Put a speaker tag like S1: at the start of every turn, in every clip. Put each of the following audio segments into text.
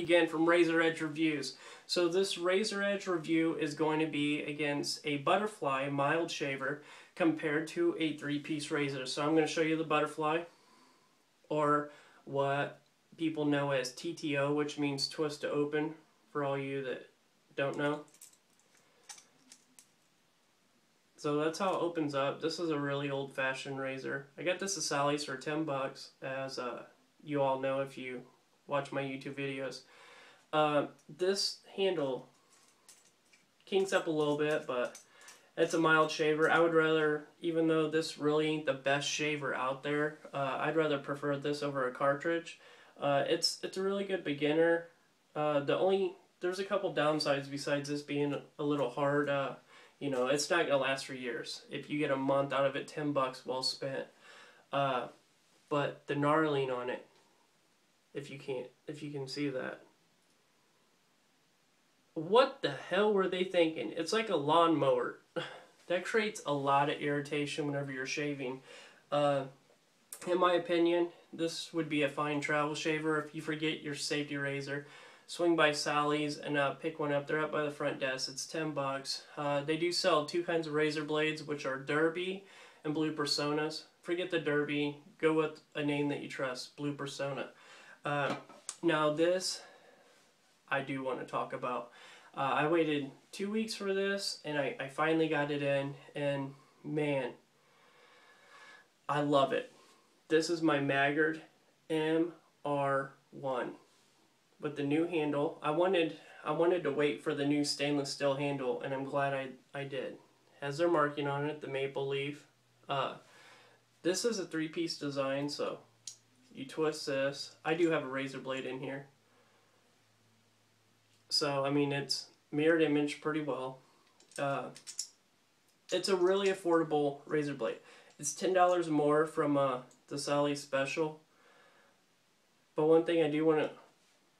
S1: again from Razor Edge Reviews. So this Razor Edge review is going to be against a butterfly mild shaver compared to a 3-piece razor. So I'm going to show you the butterfly, or what people know as TTO, which means twist to open, for all you that don't know. So that's how it opens up. This is a really old-fashioned razor. I got this at Sally's for 10 bucks, as you all know if you watch my YouTube videos. This handle kinks up a little bit, but it's a mild shaver. I would rather, even though this really ain't the best shaver out there, I'd rather prefer this over a cartridge. It's a really good beginner. There's a couple downsides besides this being a little hard. You know, it's not gonna last for years. If you get a month out of it, 10 bucks well spent. But the gnarling on it, if you can see that. What the hell were they thinking? It's like a lawnmower. That creates a lot of irritation whenever you're shaving. In my opinion, this would be a fine travel shaver if you forget your safety razor. Swing by Sally's and pick one up. They're up by the front desk. It's 10 bucks. They do sell two kinds of razor blades, which are Derby and Blue Personas. Forget the Derby. Go with a name that you trust, Blue Persona. Now this, I do want to talk about. I waited 2 weeks for this, and I finally got it in, and man, I love it. This is my Maggard MR1. With the new handle. I wanted to wait for the new stainless steel handle, and I'm glad I did. Has their marking on it, the maple leaf. This is a 3-piece design, so you twist this. I do have a razor blade in here. So, I mean, it's mirrored image pretty well. It's a really affordable razor blade. It's $10 more from the Sally's special. But one thing I do want to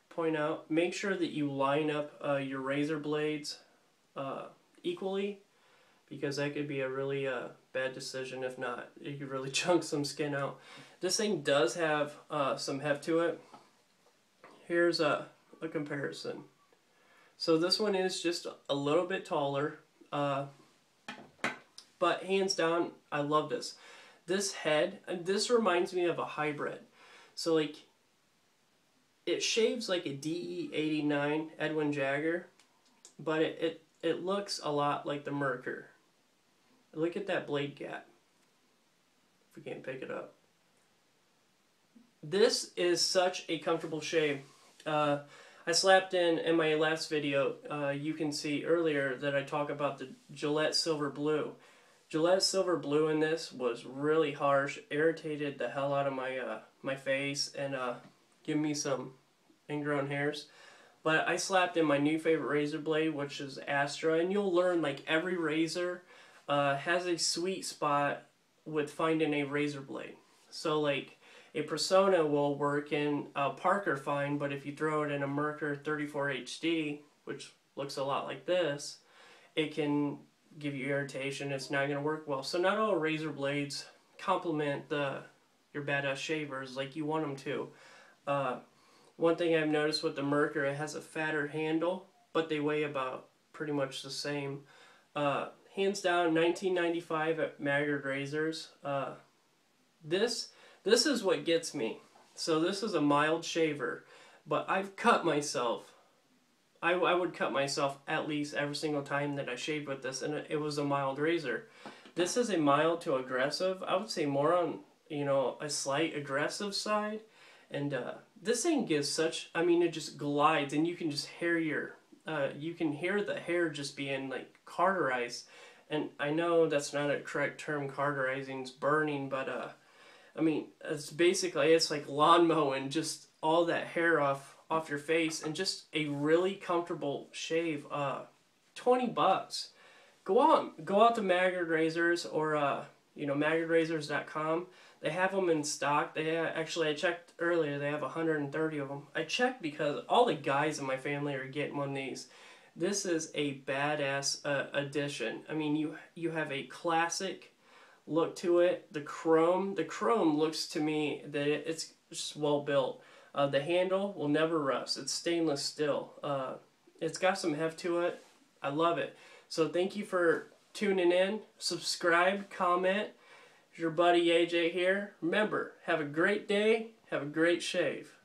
S1: point out, make sure that you line up your razor blades equally, because that could be a really bad decision. If not, you could really chunk some skin out. This thing does have some heft to it. Here's a comparison. So this one is just a little bit taller, but hands down, I love this. This head, this reminds me of a hybrid. So like, it shaves like a DE89 Edwin Jagger, but it looks a lot like the Merkur. Look at that blade gap. If we can't pick it up. This is such a comfortable shave. I slapped in my last video, you can see earlier that I talk about the Gillette Silver Blue. Gillette Silver Blue in this was really harsh, irritated the hell out of my face, and give me some ingrown hairs. But I slapped in my new favorite razor blade, which is Astra, and you'll learn like every razor has a sweet spot with finding a razor blade. So like a Persona will work in a Parker fine, but if you throw it in a Merkur 34 HD, which looks a lot like this, it can give you irritation. It's not going to work well. So not all razor blades complement your badass shavers like you want them to. One thing I've noticed with the Merkur, it has a fatter handle, but they weigh about pretty much the same. Hands down, $19.95 at Maggard razors. This is what gets me. So this is a mild shaver, but I've cut myself. I would cut myself at least every single time that I shaved with this, and it was a mild razor. This is a mild to aggressive. I would say more on, you know, a slight aggressive side. And this thing gives such, I mean, it just glides, and you can just hear you can hear the hair just being like cauterized. And I know that's not a correct term, cauterizing's burning, but I mean, it's basically, it's like lawn mowing, just all that hair off your face, and just a really comfortable shave. 20 bucks. Go out to Maggard razors, or you know, maggardrazors.com. They have them in stock. Actually, I checked earlier, they have 130 of them. I checked because all the guys in my family are getting one of these. This is a badass addition. I mean, you have a classic look to it. The chrome looks to me that it's just well built. The handle will never rust. It's stainless steel. It's got some heft to it. I love it. So thank you for tuning in. Subscribe, comment. It's your buddy AJ here. Remember, have a great day. Have a great shave.